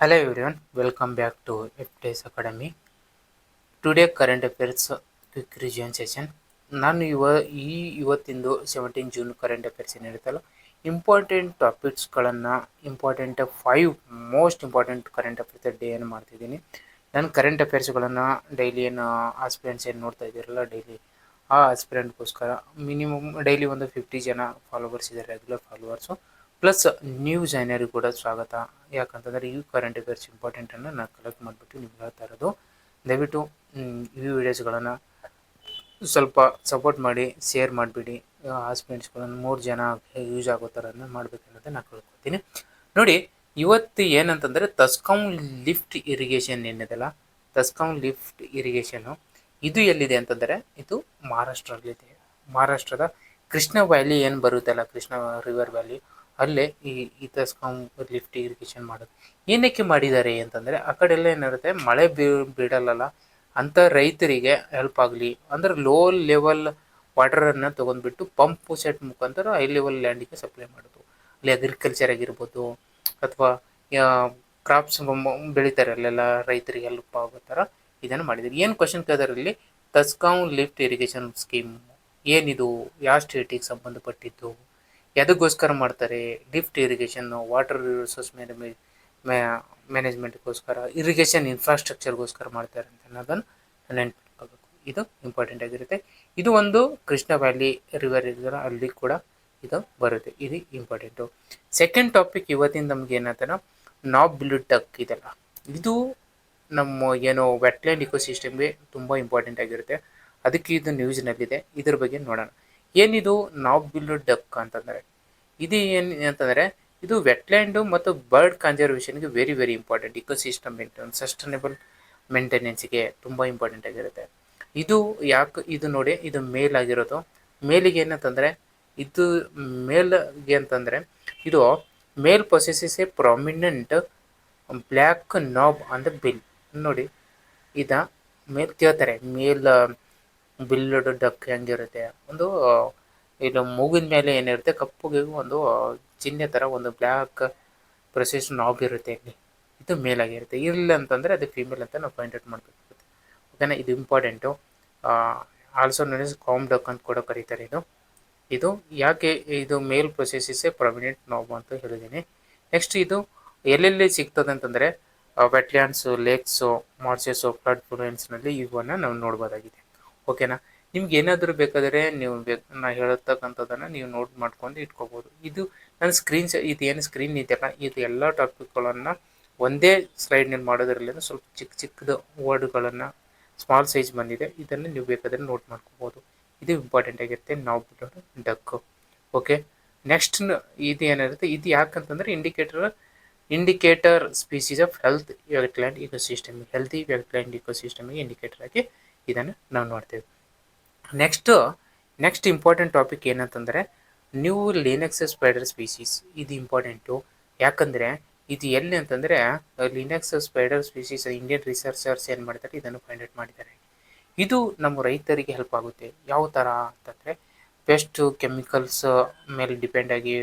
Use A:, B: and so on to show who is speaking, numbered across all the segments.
A: Hello everyone, welcome back to FTS Academy. Today current affairs quick revision session. ನಾನು ಇವತ್ತಿಂದು 17 June current affairs ಏನಿರುತ್ತಲ್ಲ important ಟಾಪಿಕ್ಸ್ಗಳನ್ನು five most important current affairs day ಏನು ಮಾಡ್ತಿದ್ದೀನಿ. ನಾನು current ಅಫೇರ್ಸ್ಗಳನ್ನು ಡೈಲಿ ಏನು ಆಸ್ಪಿರೆಂಟ್ಸ್ ಏನು ನೋಡ್ತಾ ಇದ್ದೀರಲ್ಲ ಡೈಲಿ ಆ ಆಸ್ಪಿರೆಂಟ್ಗೋಸ್ಕರ ಮಿನಿಮಮ್ ಡೈಲಿ ಒಂದು 50 ಜನ ಫಾಲೋವರ್ಸ್ ಇದ್ದಾರೆ, ರೆಗ್ಯುಲರ್ ಫಾಲೋವರ್ಸು ಪ್ಲಸ್ ನ್ಯೂ ಜಾಯ್ನರಿಗೆ ಕೂಡ ಸ್ವಾಗತ. ಯಾಕಂತಂದರೆ ಈ ಕರೆಂಟ್ ಅಫೇರ್ಸ್ ಇಂಪಾರ್ಟೆಂಟನ್ನು ನಾನು ಕಲೆಕ್ಟ್ ಮಾಡಿಬಿಟ್ಟು ನಿಮ್ಗೆ ಹೇಳ್ತಾ ಇರೋದು. ದಯವಿಟ್ಟು ಈ ವಿಡಿಯೋಸ್ಗಳನ್ನು ಸ್ವಲ್ಪ ಸಪೋರ್ಟ್ ಮಾಡಿ, ಶೇರ್ ಮಾಡಿಬಿಡಿ. ಆಸ್ಪಿರೆಂಟ್ಸ್ಗಳನ್ನು 3 ಜನ ಯೂಸ್ ಆಗೋ ಥರನ ಮಾಡಬೇಕನ್ನೋದನ್ನು ನಾನು ಕೇಳ್ಕೊತೀನಿ. ನೋಡಿ, ಇವತ್ತು ಏನಂತಂದರೆ ತಸ್ಕಾಂ ಲಿಫ್ಟ್ ಇರಿಗೇಷನ್ ಏನಿದೆಲ್ಲ, ತಸ್ಕಾಂ ಲಿಫ್ಟ್ ಇರಿಗೇಷನು ಇದು ಎಲ್ಲಿದೆ ಅಂತಂದರೆ ಇದು ಮಹಾರಾಷ್ಟ್ರದಲ್ಲಿದೆ. ಮಹಾರಾಷ್ಟ್ರದ ಕೃಷ್ಣ ವ್ಯಾಲಿ ಏನು ಬರುತ್ತಲ್ಲ, ಕೃಷ್ಣ ರಿವರ್ ವ್ಯಾಲಿ, ಅಲ್ಲೇ ಈ ತಸ್ಕಾಂ ಲಿಫ್ಟ್ ಇರಿಗೇಷನ್ ಮಾಡೋದು. ಏನಕ್ಕೆ ಮಾಡಿದ್ದಾರೆ ಅಂತಂದರೆ ಆ ಕಡೆ ಎಲ್ಲ ಏನಿರುತ್ತೆ ಮಳೆ ಬಿಡಲ್ಲ ಅಂಥ ರೈತರಿಗೆ ಹೆಲ್ಪ್ ಆಗಲಿ ಅಂದರೆ ಲೋ ಲೆವೆಲ್ ವಾಟರನ್ನು ತೊಗೊಂಡ್ಬಿಟ್ಟು ಪಂಪ್ ಸೆಟ್ ಮುಖಾಂತರ ಹೈ ಲೆವೆಲ್ ಲ್ಯಾಂಡಿಗೆ ಸಪ್ಲೈ ಮಾಡೋದು. ಅಲ್ಲಿ ಅಗ್ರಿಕಲ್ಚರ್ ಆಗಿರ್ಬೋದು ಅಥವಾ ಕ್ರಾಪ್ಸ್ ಬೆಳೀತಾರೆ ಅಲ್ಲೆಲ್ಲ ರೈತರಿಗೆ ಹೆಲ್ಪ್ ಆಗೋ ಥರ ಇದನ್ನು ಮಾಡಿದ್ದಾರೆ. ಏನು ಕ್ವಶನ್ ಕೇಳಿದಾರೆ ಇಲ್ಲಿ, ತಸ್ಕಾಂ ಲಿಫ್ಟ್ ಇರಿಗೇಷನ್ ಸ್ಕೀಮ್ ಏನಿದು, ಯಾವ ಸ್ಟೇಟಿಗೆ ಸಂಬಂಧಪಟ್ಟಿದ್ದು, ಎದಕ್ಕೋಸ್ಕರ ಮಾಡ್ತಾರೆ, ಲಿಫ್ಟ್ ಇರಿಗೇಷನ್ ವಾಟರ್ ರಿಸೋರ್ಸ್ ಮ್ಯಾನೇಜ್ಮೆಂಟ್ಗೋಸ್ಕರ, ಇರಿಗೇಷನ್ ಇನ್ಫ್ರಾಸ್ಟ್ರಕ್ಚರ್ಗೋಸ್ಕರ ಮಾಡ್ತಾರೆ ಅಂತ ಅನ್ನೋದನ್ನು ನೆನ್ಪಿಟ್ಕೋಬೇಕು. ಇದು ಇಂಪಾರ್ಟೆಂಟ್ ಆಗಿರುತ್ತೆ. ಇದು ಒಂದು ಕೃಷ್ಣ ವ್ಯಾಲಿ ರಿವರ್ ಇದೆಯಲ್ಲ ಅಲ್ಲಿ ಕೂಡ ಇದು ಬರುತ್ತೆ, ಇದು ಇಂಪಾರ್ಟೆಂಟು. ಸೆಕೆಂಡ್ ಟಾಪಿಕ್ ಇವತ್ತಿನ ನಮ್ಗೆ ಏನಂತಾರ ನಾಬ್ ಬ್ಲೂ ಡಕ್ ಇದೆಲ್ಲ, ಇದು ನಮ್ಮ ಏನು ವೆಟ್ಲ್ಯಾಂಡ್ ಇಕೋಸಿಸ್ಟಮ್ಗೆ ತುಂಬ ಇಂಪಾರ್ಟೆಂಟ್ ಆಗಿರುತ್ತೆ. ಅದಕ್ಕೆ ಇದು ನ್ಯೂಸ್ನಲ್ಲಿದೆ, ಇದ್ರ ಬಗ್ಗೆ ನೋಡೋಣ. ಏನಿದು ನಾಬ್ ಬ್ಲೂ ಡಕ್ ಅಂತಂದರೆ ಇದು ಏನು ಅಂತಂದರೆ ಇದು ವೆಟ್ಲ್ಯಾಂಡು ಮತ್ತು ಬರ್ಡ್ ಕನ್ಸರ್ವೇಷನ್ಗೆ very very important. Ecosystem maintenance, sustainable ಮೇಂಟೆನೆನ್ಸ್ಗೆ ತುಂಬ ಇಂಪಾರ್ಟೆಂಟ್ ಆಗಿರುತ್ತೆ. ಇದು ಯಾಕೆ ಇದು ನೋಡಿ, ಇದು ಮೇಲ್ ಆಗಿರೋದು. ಮೇಲಿಗೆ ಏನಂತಂದರೆ ಇದು ಮೇಲ್ಗೆ ಅಂತಂದರೆ ಇದು male possesses a prominent black knob on the bill. ನೋಡಿ ಇದ ಮೇಲ್ ಕೇಳ್ತಾರೆ, ಮೇಲ್ ಬಿಲ್ಲಡ್ ಡಕ್ ಹೆಂಗಿರುತ್ತೆ, ಒಂದು ಇದು ಮೂಗಿನ ಮೇಲೆ ಏನಿರುತ್ತೆ ಕಪ್ಪುಗೆ ಒಂದು ಚಿಹ್ನೆ ಥರ ಒಂದು ಬ್ಲ್ಯಾಕ್ ಪ್ರೊಸೆಸ್ ನಾಬ್ ಇರುತ್ತೆ ಇಲ್ಲಿ, ಇದು ಮೇಲ್ ಆಗಿರುತ್ತೆ. ಇಲ್ಲ ಅಂತಂದರೆ ಅದು ಫೀಮೇಲ್ ಅಂತ ನಾವು ಫೈಂಡ್ ಔಟ್ ಮಾಡಬೇಕಾಗುತ್ತೆ. ಓಕೆನಾ, ಇದು important. Also known as com duck ಅಂತ ಕೂಡ ಕರೀತಾರೆ. ಇದು ಯಾಕೆ ಇದು ಮೇಲ್ ಪ್ರೊಸೆಸಸ್ ಪ್ರಾಮಿನೆಂಟ್ ನಾಬ್ ಅಂತ ಹೇಳಿದ್ದೀನಿ. ನೆಕ್ಸ್ಟ್ ಇದು ಎಲ್ಲೆಲ್ಲಿ ಸಿಗ್ತದೆ ಅಂತಂದರೆ ವೆಟ್ಲ್ಯಾಂಡ್ಸು, ಲೇಕ್ಸು, ಮಾರ್ಸಸ್ಸು, ಫ್ಲಡ್ ಫ್ಲೂಯೆನ್ಸ್ನಲ್ಲಿ ಇವನ್ನ ನಾವು ನೋಡ್ಬೋದಾಗಿದೆ. ಓಕೆನಾ, ನಿಮ್ಗೆ ಏನಾದರೂ ಬೇಕಾದರೆ ನೀವು ನಾನು ಹೇಳತಕ್ಕಂಥದ್ದನ್ನು ನೀವು ನೋಟ್ ಮಾಡ್ಕೊಂಡು ಇಟ್ಕೋಬೋದು. ಇದು ನನ್ನ ಇದು ಏನು ಸ್ಕ್ರೀನ್ ಇದೆಯಲ್ಲ, ಇದು ಎಲ್ಲ ಟಾಪಿಕ್ಗಳನ್ನು ಒಂದೇ ಸ್ಲೈಡ್ನಲ್ಲಿ ಮಾಡೋದ್ರಲ್ಲಿ ಸ್ವಲ್ಪ ಚಿಕ್ಕ ಚಿಕ್ಕದು ವರ್ಡ್ಗಳನ್ನು ಸ್ಮಾಲ್ ಸೈಜ್ ಬಂದಿದೆ, ಇದನ್ನು ನೀವು ಬೇಕಾದರೆ ನೋಟ್ ಮಾಡ್ಕೋಬೋದು. ಇದು ಇಂಪಾರ್ಟೆಂಟ್ ಆಗಿರುತ್ತೆ ನಾಬ್ ಡಕ್. ಓಕೆ, ನೆಕ್ಸ್ಟ್ ಇದು ಏನಿರುತ್ತೆ, ಇದು ಯಾಕಂತಂದರೆ indicator species of health wetland ecosystem, healthy wetland ಇಕೋಸಿಸ್ಟಮಿಗೆ ಇಂಡಿಕೇಟರ್ ಆಗಿ ಇದನ್ನು ನಾವು ನೋಡ್ತೇವೆ. ನೆಕ್ಸ್ಟ್ ಇಂಪಾರ್ಟೆಂಟ್ ಟಾಪಿಕ್ ಏನಂತಂದರೆ ನ್ಯೂ ಲಿನಕ್ಸ್ ಸ್ಪೈಡರ್ ಸ್ಪೀಸೀಸ್. ಇದು ಇಂಪಾರ್ಟೆಂಟು, ಯಾಕಂದರೆ ಇದು ಎಲ್ಲಿ ಅಂತಂದರೆ lynx spider species Indian researchers ಏನು ಮಾಡ್ತಾರೆ ಇದನ್ನು ಫೈಂಡ್ ಔಟ್ ಮಾಡಿದ್ದಾರೆ. ಇದು ನಮ್ಮ ರೈತರಿಗೆ ಹೆಲ್ಪ್ ಆಗುತ್ತೆ. ಯಾವ ಥರ ಅಂತಂದರೆ ಪೆಸ್ಟ್ ಕೆಮಿಕಲ್ಸ್ ಮೇಲೆ ಡಿಪೆಂಡ್ ಆಗಿ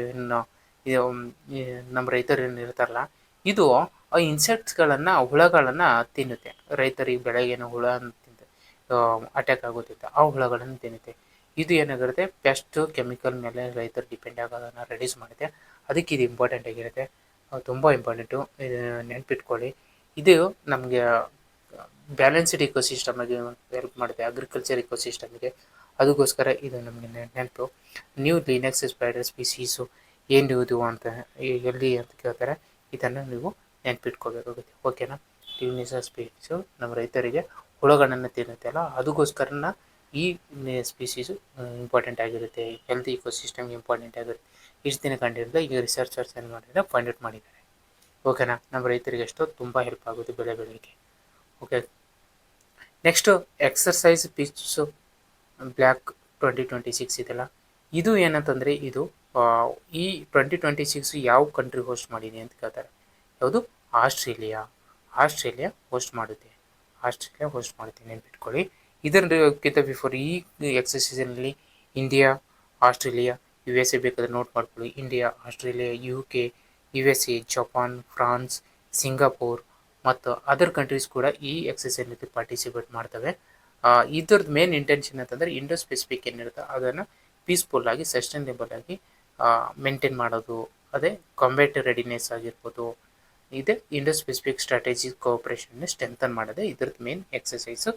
A: ನಮ್ಮ ರೈತರು ಏನಿರ್ತಾರಲ್ಲ, ಇದು ಆ ಇನ್ಸೆಕ್ಟ್ಸ್ಗಳನ್ನು ಹುಳಗಳನ್ನು ತಿನ್ನುತ್ತೆ. ರೈತರಿಗೆ ಬೆಳೆಗೇನೋ ಹುಳ ಅಟ್ಯಾಕ್ ಆಗೋದಿಲ್ಲ, ಆ ಹುಳಗಳನ್ನು ತಿನ್ನುತ್ತೆ. ಇದು ಏನಾಗಿರುತ್ತೆ ಪೆಸ್ಟ್ ಕೆಮಿಕಲ್ ಮೇಲೆ ರೈತರು ಡಿಪೆಂಡ್ ಆಗೋದನ್ನು ರೆಡ್ಯೂಸ್ ಮಾಡುತ್ತೆ. ಅದಕ್ಕೆ ಇದು ಇಂಪಾರ್ಟೆಂಟ್ ಆಗಿರುತ್ತೆ, ತುಂಬ ಇಂಪಾರ್ಟೆಂಟು, ನೆನ್ಪಿಟ್ಕೊಳ್ಳಿ. ಇದು ನಮಗೆ ಬ್ಯಾಲೆನ್ಸ್ಡ್ ಇಕೋಸಿಸ್ಟಮ್ಗೆ ಹೆಲ್ಪ್ ಮಾಡುತ್ತೆ, ಅಗ್ರಿಕಲ್ಚರ್ ಇಕೋಸಿಸ್ಟಮ್ಗೆ. ಅದಕ್ಕೋಸ್ಕರ ಇದು ನಮಗೆ ನೆನಪು. ನ್ಯೂ ಲಿನಕ್ಸ್ ಸ್ಪೈಡರ್ ಸ್ಪೀಸೀಸು ಏನು ಇದು ಅಂತ ಎಲ್ಲಿ ಅಂತ ಕೇಳ್ತಾರೆ, ಇದನ್ನು ನೀವು ನೆನ್ಪಿಟ್ಕೋಬೇಕಾಗುತ್ತೆ. ಓಕೆನಾ, ಲಿನಕ್ಸ್ ಸ್ಪೀಸೀಸು ನಮ್ಮ ರೈತರಿಗೆ ಹುಳುಗಳನ್ನು ತಿನ್ನುತ್ತೆ ಅಲ್ಲ, ಅದಕ್ಕೋಸ್ಕರನ ಈ ಸ್ಪೀಸೀಸು ಇಂಪಾರ್ಟೆಂಟ್ ಆಗಿರುತ್ತೆ, ಹೆಲ್ತ್ ಇಕೋಸಿಸ್ಟಮ್ಗೆ ಇಂಪಾರ್ಟೆಂಟ್ ಆಗಿರುತ್ತೆ. ಇಷ್ಟು ದಿನ ಕಂಡಿರೋದು ಈಗ ರಿಸರ್ಚರ್ಸ್ ಏನು ಮಾಡಿದರೆ ಫೈಂಡ್ ಔಟ್ ಮಾಡಿದ್ದಾರೆ. ಓಕೆನಾ, ನಮ್ಮ ರೈತರಿಗೆ ಎಷ್ಟೋ ತುಂಬ ಹೆಲ್ಪ್ ಆಗುತ್ತೆ ಬೆಳೆ ಬೆಳೆಗೆ. ಓಕೆ, ನೆಕ್ಸ್ಟು ಎಕ್ಸರ್ಸೈಸ್ ಪಿಚ್ಸು ಬ್ಲ್ಯಾಕ್ 2026 ಇದೆಲ್ಲ, ಇದು ಏನಂತಂದರೆ ಇದು ಈ 2026 ಯಾವ ಕಂಟ್ರಿ ಹೋಸ್ಟ್ ಮಾಡಿದೆ ಅಂತ ಕೇಳ್ತಾರೆ. ಯಾವುದು? ಆಸ್ಟ್ರೇಲಿಯಾ ಹೋಸ್ಟ್ ಮಾಡುತ್ತೆ. ನೆನ್ಪಿಟ್ಕೊಳ್ಳಿ. ಇದಕ್ಕಿಂತ ಬಿಫೋರ್ ಈ ಎಕ್ಸರ್ಸೈಸಲ್ಲಿ ಇಂಡಿಯಾ, ಆಸ್ಟ್ರೇಲಿಯಾ, USA ಬೇಕಾದ್ರೆ ನೋಟ್ ಮಾಡ್ಕೊಳ್ಳಿ. India, Australia, UK, USA, Japan, France, Singapore ಮತ್ತು ಅದರ್ ಕಂಟ್ರೀಸ್ ಕೂಡ ಈ ಎಕ್ಸಸೈಸ್ನಲ್ಲಿ ಪಾರ್ಟಿಸಿಪೇಟ್ ಮಾಡ್ತವೆ. ಇದ್ರದ್ದು ಮೇನ್ ಇಂಟೆನ್ಷನ್ ಅಂತಂದರೆ ಇಂಡೋ ಸ್ಪೆಸಿಫಿಕ್ ಏನಿರುತ್ತೆ ಅದನ್ನು ಪೀಸ್ಫುಲ್ ಆಗಿ ಸಸ್ಟೈನೇಬಲ್ ಆಗಿ ಮೇಂಟೈನ್ ಮಾಡೋದು. ಅದೇ ಕಾಂಬ್ಯಾಟ್ ರೆಡಿನೆಸ್ ಆಗಿರ್ಬೋದು. ಇದೆ ಇಂಡೋ ಸ್ಪೆಸಿಫಿಕ್ ಸ್ಟ್ರಾಟಜಿ ಕೋಆಪರೇಷನ್ನ ಸ್ಟ್ರೆಂಥನ್ ಮಾಡೋದೇ ಇದ್ರದ್ದು ಮೇನ್ ಎಕ್ಸಸೈಸು.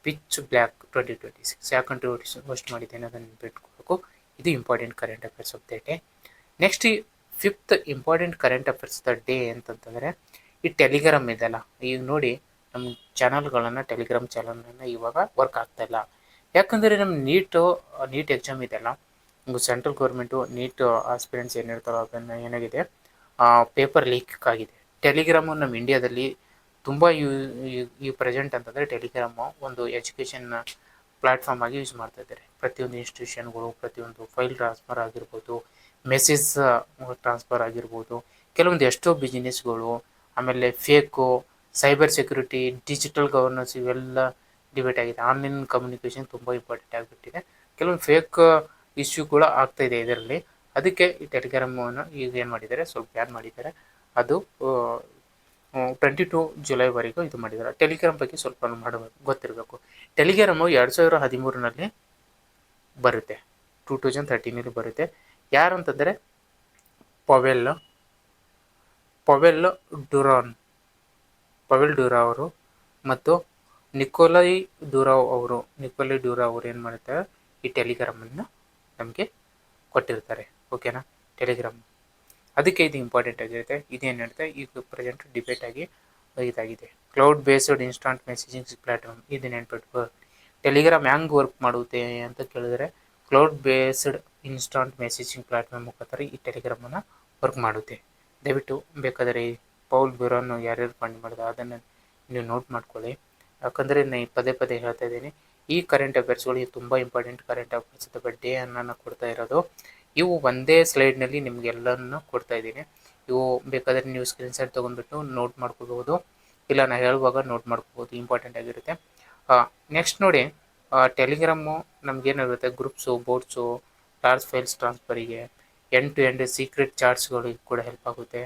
A: ಪಿಚ್ ಬ್ಲ್ಯಾಕ್ 2026 ಯಾವ ಕಂಟ್ರಿ ಹೋಸ್ಟ್ ಮಾಡಿದ್ದೇನೆ ಅದನ್ನು ನೆನ್ಪಿಟ್ಕೋಬೇಕು. ಇದು important current affairs of the day. Next ಈ 5th important current affairs the day ಅಂತಂತಂದರೆ ಈ ಟೆಲಿಗ್ರಾಮ್ ಇದೆಲ್ಲ. ಈಗ ನೋಡಿ ನಮ್ಮ ಚಾನಲ್ಗಳನ್ನು ಟೆಲಿಗ್ರಾಮ್ ಚಾನಲನ್ನು ಇವಾಗ ವರ್ಕ್ ಆಗ್ತಾ ಇಲ್ಲ. ಯಾಕಂದರೆ ನಮ್ಮ ನೀಟ್ ಎಕ್ಸಾಮ್ ಇದೆಲ್ಲ, ಸೆಂಟ್ರಲ್ ಗೌರ್ಮೆಂಟು ನೀಟ್ ಆಸ್ಪಿರೆಂಟ್ಸ್ ಏನಿರ್ತಾರೋ ಅದನ್ನು ಏನಾಗಿದೆ ಪೇಪರ್ ಲೀಕ್ ಆಗಿದೆ. ಟೆಲಿಗ್ರಾಮು ನಮ್ಮ ಇಂಡಿಯಾದಲ್ಲಿ ತುಂಬ ಈ ಪ್ರೆಸೆಂಟ್ ಅಂತಂದರೆ ಟೆಲಿಗ್ರಾಮು ಒಂದು ಎಜುಕೇಷನ್ ಪ್ಲ್ಯಾಟ್ಫಾರ್ಮ್ ಆಗಿ ಯೂಸ್ ಮಾಡ್ತಾ ಇದ್ದಾರೆ. ಪ್ರತಿಯೊಂದು ಇನ್ಸ್ಟಿಟ್ಯೂಷನ್ಗಳು, ಪ್ರತಿಯೊಂದು ಫೈಲ್ ಟ್ರಾನ್ಸ್ಫರ್ ಆಗಿರ್ಬೋದು, ಮೆಸೇಜ್ ಟ್ರಾನ್ಸ್ಫರ್ ಆಗಿರ್ಬೋದು, ಕೆಲವೊಂದು ಎಷ್ಟೋ ಬಿಸ್ನೆಸ್ಗಳು, ಆಮೇಲೆ fake, cyber security, digital governance ಇವೆಲ್ಲ ಡಿಬೇಟ್ ಆಗಿದೆ. ಆನ್ಲೈನ್ ಕಮ್ಯುನಿಕೇಷನ್ ತುಂಬ ಇಂಪಾರ್ಟೆಂಟ್ ಆಗಿಬಿಟ್ಟಿದೆ. ಕೆಲವೊಂದು ಫೇಕ್ ಇಶ್ಯೂ ಕೂಡ ಆಗ್ತಾಯಿದೆ ಇದರಲ್ಲಿ. ಅದಕ್ಕೆ ಈ ಟೆಲಿಗ್ರಾಮನ್ನು ಈಗ ಏನು ಮಾಡಿದ್ದಾರೆ, ಸ್ವಲ್ಪ ಬ್ಯಾನ್ ಮಾಡಿದ್ದಾರೆ. ಅದು 22 ಜುಲೈವರೆಗೂ ಇದು ಮಾಡಿದ್ದಾರೆ. ಟೆಲಿಗ್ರಾಮ್ ಬಗ್ಗೆ ಸ್ವಲ್ಪ ಗೊತ್ತಿರಬೇಕು. ಟೆಲಿಗ್ರಾಮು 2013ರಲ್ಲಿ ಬರುತ್ತೆ, 2013ರಲ್ಲಿ ಬರುತ್ತೆ. ಯಾರು ಅಂತಂದರೆ ಪವೆಲ್ ಡುರಾ ಅವರು ಮತ್ತು ನಿಕೋಲೈ ಡುರಾ ಅವರು ಏನು ಮಾಡ್ತಾರೆ, ಈ ಟೆಲಿಗ್ರಾಮನ್ನು ನಮಗೆ ಕೊಟ್ಟಿರ್ತಾರೆ. ಓಕೆನಾ, ಟೆಲಿಗ್ರಾಮ್ ಅದಕ್ಕೆ ಇದು ಇಂಪಾರ್ಟೆಂಟ್ ಆಗಿರುತ್ತೆ. ಇದೇನು ಹೇಳ್ತಾ ಈಗ ಪ್ರೆಸೆಂಟ್ ಡಿಬೇಟ್ ಆಗಿ ಇದಾಗಿದೆ. Cloud based instant messaging platform, ಇದು ನೆನ್ಪಿಟ್ಕೋ. ಟೆಲಿಗ್ರಾಮ್ ಹೆಂಗೆ ವರ್ಕ್ ಮಾಡುತ್ತೆ ಅಂತ ಕೇಳಿದ್ರೆ, cloud based instant messaging platform ಮುಖಾಂತರ ಈ ಟೆಲಿಗ್ರಾಮನ್ನು ವರ್ಕ್ ಮಾಡುತ್ತೆ. ದಯವಿಟ್ಟು ಬೇಕಾದರೆ ಪೌಲ್ ಬ್ಯೂರಾನ್ ಯಾರ್ಯಾರು ಫಂಡ್ ಮಾಡಿದ ಅದನ್ನು ನೀವು ನೋಟ್ ಮಾಡ್ಕೊಳ್ಳಿ. ಯಾಕಂದರೆ ನಾನು ಪದೇ ಪದೇ ಹೇಳ್ತಾ ಇದ್ದೀನಿ, ಈ ಕರೆಂಟ್ ಅಫೇರ್ಸ್ಗಳು ತುಂಬ ಇಂಪಾರ್ಟೆಂಟ್ ಕರೆಂಟ್ ಅಫೇರ್ಸ್ ಡೇ ಅನ್ನು ಕೊಡ್ತಾ ಇರೋದು. ಇವು ಒಂದೇ ಸ್ಲೈಡ್ನಲ್ಲಿ ನಿಮಗೆಲ್ಲನೂ ಕೊಡ್ತಾ ಇದ್ದೀನಿ. ಇವು ಬೇಕಾದರೆ ನೀವು ಸ್ಕ್ರೀನ್ಶಾಟ್ ತೊಗೊಂಡ್ಬಿಟ್ಟು ನೋಟ್ ಮಾಡ್ಕೋಬೋದು, ಇಲ್ಲ ನಾನು ಹೇಳುವಾಗ ನೋಟ್ ಮಾಡ್ಕೋಬೋದು, ಇಂಪಾರ್ಟೆಂಟ್ ಆಗಿರುತ್ತೆ. ನೆಕ್ಸ್ಟ್ ನೋಡಿ, ಟೆಲಿಗ್ರಾಮು ನಮಗೇನಾಗುತ್ತೆ, ಗ್ರೂಪ್ಸು, ಬೋರ್ಡ್ಸು, ಲಾರ್ಜ್ ಫೈಲ್ಸ್ ಟ್ರಾನ್ಸ್ಫರಿಗೆ, ಎಂಡ್ ಟು ಎಂಡ್ ಸೀಕ್ರೆಟ್ ಚಾರ್ಟ್ಸ್ಗಳಿಗೆ ಕೂಡ ಹೆಲ್ಪ್ ಆಗುತ್ತೆ.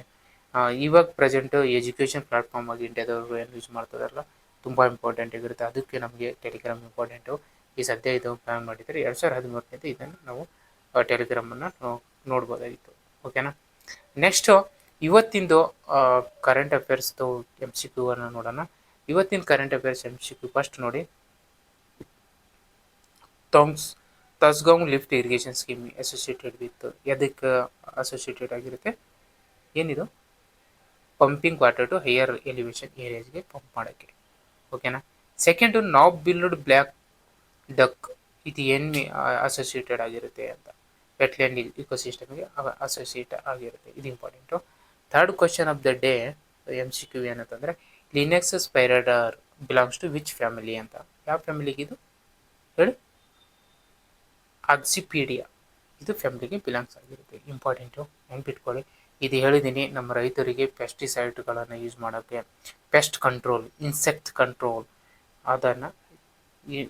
A: ಇವಾಗ ಪ್ರೆಸೆಂಟು ಎಜುಕೇಷನ್ ಪ್ಲಾಟ್ಫಾರ್ಮ್ ಆಗಿ ಇಂಡಿಯಾದವರು ಏನು ಯೂಸ್ ಮಾಡ್ತಾರಲ್ಲ, ತುಂಬ ಇಂಪಾರ್ಟೆಂಟ್ ಆಗಿರುತ್ತೆ. ಅದಕ್ಕೆ ನಮಗೆ ಟೆಲಿಗ್ರಾಮ್ ಇಂಪಾರ್ಟೆಂಟು. ಈ ಸದ್ಯ ಇದು ಪ್ಲ್ಯಾನ್ ಮಾಡಿದರೆ 2013 ಇದನ್ನು ನಾವು ಟೆಲಿಗ್ರಾಮನ್ನು ನೋಡ್ಬೋದಾಗಿತ್ತು. ಓಕೆನಾ. ನೆಕ್ಸ್ಟು ಇವತ್ತಿಂದು ಕರೆಂಟ್ ಅಫೇರ್ಸ್ದು MCQ ಅನ್ನು ನೋಡೋಣ. ಇವತ್ತಿನ ಕರೆಂಟ್ ಅಫೇರ್ಸ್ MCQ ಫಸ್ಟ್ ನೋಡಿ, Tasgaon lift irrigation scheme associated with ಎದಕ್ಕೆ ಅಸೋಸಿಯೇಟೆಡ್ ಆಗಿರುತ್ತೆ, ಏನಿದು pumping water to higher elevation ಏರಿಯಾಸ್ಗೆ ಪಂಪ್ ಮಾಡೋಕ್ಕೆ. ಓಕೆನಾ. Second knob billed black duck, ಇದು ಏನು ಅಸೋಸಿಯೇಟೆಡ್ ಆಗಿರುತ್ತೆ ಅಂತ, ವೆಟ್ಲ್ಯಾಂಡ್ ಇಕೋಸಿಸ್ಟಮ್ಗೆ ಅಸೋಸಿಯೇಟ್ ಆಗಿರುತ್ತೆ. ಇದು important. Third question of the day MCQ ಏನಂತಂದರೆ, lynx spider belongs to which family ಅಂತ. ಯಾವ ಫ್ಯಾಮಿಲಿಗೆ ಇದು ಹೇಳಿ, ಅಕ್ಸಿಪೀಡಿಯಾ, ಇದು ಫ್ಯಾಮಿಲಿಗೆ ಬಿಲಾಂಗ್ಸ್ ಆಗಿರುತ್ತೆ. ಇಂಪಾರ್ಟೆಂಟು, ನೆನ್ಪಿಟ್ಕೊಳ್ಳಿ. ಇದು ಹೇಳಿದ್ದೀನಿ, ನಮ್ಮ ರೈತರಿಗೆ ಪೆಸ್ಟಿಸೈಡ್ಗಳನ್ನು ಯೂಸ್ ಮಾಡೋಕ್ಕೆ, ಪೆಸ್ಟ್ ಕಂಟ್ರೋಲ್, ಇನ್ಸೆಕ್ಟ್ ಕಂಟ್ರೋಲ್ ಅದನ್ನು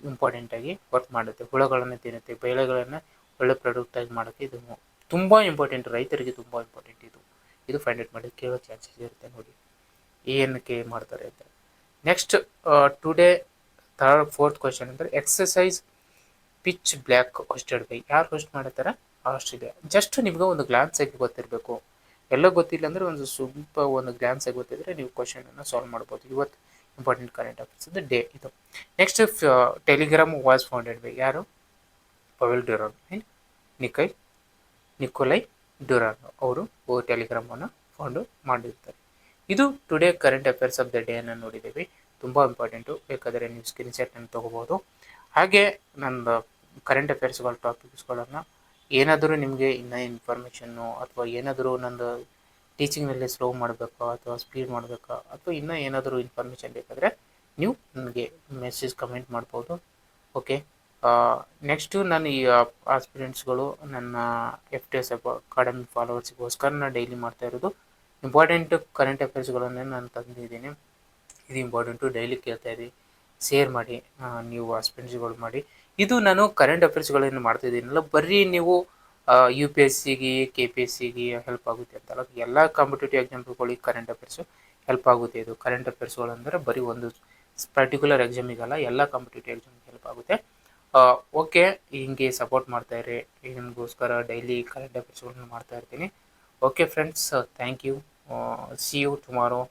A: ಇಂಪಾರ್ಟೆಂಟಾಗಿ ವರ್ಕ್ ಮಾಡುತ್ತೆ. ಹುಳಗಳನ್ನು ತಿನ್ನುತ್ತೆ, ಬೆಳೆಗಳನ್ನು ಒಳ್ಳೆ ಪ್ರಾಡಕ್ಟಾಗಿ ಮಾಡೋಕ್ಕೆ ಇದು ತುಂಬ ಇಂಪಾರ್ಟೆಂಟ್, ರೈತರಿಗೆ ತುಂಬ ಇಂಪಾರ್ಟೆಂಟ್. ಇದು ಫೈಂಡ್ ಔಟ್ ಮಾಡಿ ಕೇಳೋ ಚಾನ್ಸಸ್ ಇರುತ್ತೆ. ನೋಡಿ ಏನಕ್ಕೆ ಮಾಡ್ತಾರೆ ಅಂತ. ನೆಕ್ಸ್ಟ್ ಟುಡೇ ಫೋರ್ತ್ ಕ್ವಶನ್ ಅಂದರೆ, exercise pitch black hosted by, ಯಾರು ಹೋಸ್ಟ್ ಮಾಡ್ತಾರೆ, ಆಸ್ಟ್ರೇಲಿಯಾ. ಜಸ್ಟ್ ನಿಮ್ಗೆ ಒಂದು ಗ್ಲಾನ್ಸ್ ಆಗಿ ಗೊತ್ತಿರಬೇಕು. ಎಲ್ಲ ಗೊತ್ತಿಲ್ಲ ಅಂದರೆ ಒಂದು ಗ್ಲಾನ್ಸ್ ಆಗಿ ಗೊತ್ತಿದ್ರೆ ನೀವು ಕ್ವಶನನ್ನು ಸಾಲ್ವ್ ಮಾಡ್ಬೋದು. ಇವತ್ತು ಇಂಪಾರ್ಟೆಂಟ್ ಕರೆಂಟ್ ಅಫೇರ್ಸ್ ಡೇ ಇದು. Next Telegram was founded by, ಯಾರು, ಪವೆಲ್ ಡ್ಯುರಾನ್ ಆ್ಯಂಡ್ ನಿಕೋಲೈ ಡ್ಯುರಾನ್ ಅವರು ಟೆಲಿಗ್ರಾಮನ್ನು ಫೌಂಡು ಮಾಡಿರ್ತಾರೆ. ಇದು today current affairs of the day ಅನ್ನು ನೋಡಿದ್ದೀವಿ. ತುಂಬ ಇಂಪಾರ್ಟೆಂಟು, ಬೇಕಾದರೆ ನೀವು ಸ್ಕ್ರೀನ್ಶಾಟನ್ನು ತೊಗೋಬೋದು. ಹಾಗೆ ನನ್ನ ಕರೆಂಟ್ ಅಫೇರ್ಸ್ಗಳ ಟಾಪಿಕ್ಸ್ಗಳನ್ನು ಏನಾದರೂ ನಿಮಗೆ ಇನ್ನೂ ಇನ್ಫಾರ್ಮೇಷನ್ನು ಅಥವಾ ಏನಾದರೂ ನಂದು ಟೀಚಿಂಗ್ನಲ್ಲಿ ಸ್ಲೋ ಮಾಡಬೇಕಾ ಅಥವಾ ಸ್ಪೀಡ್ ಮಾಡಬೇಕಾ ಅಥವಾ ಇನ್ನೂ ಏನಾದರೂ ಇನ್ಫಾರ್ಮೇಷನ್ ಬೇಕಾದರೆ ನೀವು ನನಗೆ ಮೆಸೇಜ್ ಕಮೆಂಟ್ ಮಾಡ್ಬೋದು. ಓಕೆ. ನೆಕ್ಸ್ಟು ನಾನು ಈ ಆಸ್ಪಿರೆಂಟ್ಸ್ಗಳು ನನ್ನ FTS ಅಕಾಡೆಮಿ ಫಾಲೋವರ್ಸ್ಗೋಸ್ಕರ ನಾನು ಡೈಲಿ ಮಾಡ್ತಾ ಇರೋದು ಇಂಪಾರ್ಟೆಂಟ್ ಕರೆಂಟ್ ಅಫೇರ್ಸ್ಗಳನ್ನೇ ನಾನು ತಂದಿದ್ದೀನಿ. ಇದು ಇಂಪಾರ್ಟೆಂಟು, ಡೈಲಿ ಕೇಳ್ತಾ ಇದ್ದೀನಿ, ಶೇರ್ ಮಾಡಿ, ನೀವು ಆಸ್ಪಿರೆಂಟ್ಸ್ಗಳು ಮಾಡಿ. ಇದು ನಾನು ಕರೆಂಟ್ ಅಫೇರ್ಸ್ಗಳನ್ನು ಮಾಡ್ತಾಯಿದ್ದೀನಲ್ಲ, ಬರೀ ನೀವು ಯು ಪಿ ಎಸ್ ಸಿಗೆ ಕೆ ಪಿ ಎಸ್ ಸಿಗೆ ಹೆಲ್ಪ್ ಆಗುತ್ತೆ ಅಂತಲ್ಲ, ಎಲ್ಲ ಕಾಂಪಿಟೇಟಿವ್ ಎಕ್ಸಾಮ್ಗಳಿಗೆ ಕರೆಂಟ್ ಅಫೇರ್ಸು ಹೆಲ್ಪ್ ಆಗುತ್ತೆ. ಇದು ಕರೆಂಟ್ ಅಫೇರ್ಸ್ಗಳು ಅಂದರೆ ಬರೀ ಒಂದು ಪರ್ಟಿಕ್ಯುಲರ್ ಎಕ್ಸಾಮಿಗಲ್ಲ, ಎಲ್ಲ ಕಾಂಪಿಟೇಟಿವ್ ಎಕ್ಸಾಮ್ಗೆ ಹೆಲ್ಪ್ ಆಗುತ್ತೆ. ಓಕೆ, ಹಿಂಗೆ ಸಪೋರ್ಟ್ ಮಾಡ್ತಾ ಇರಿ, ನಿಮಗೋಸ್ಕರ ಡೈಲಿ ಕರೆಂಟ್ ಅಫೇರ್ಸ್ಗಳನ್ನ ಮಾಡ್ತಾ ಇರ್ತೀನಿ. Okay friends, thank you. See you tomorrow.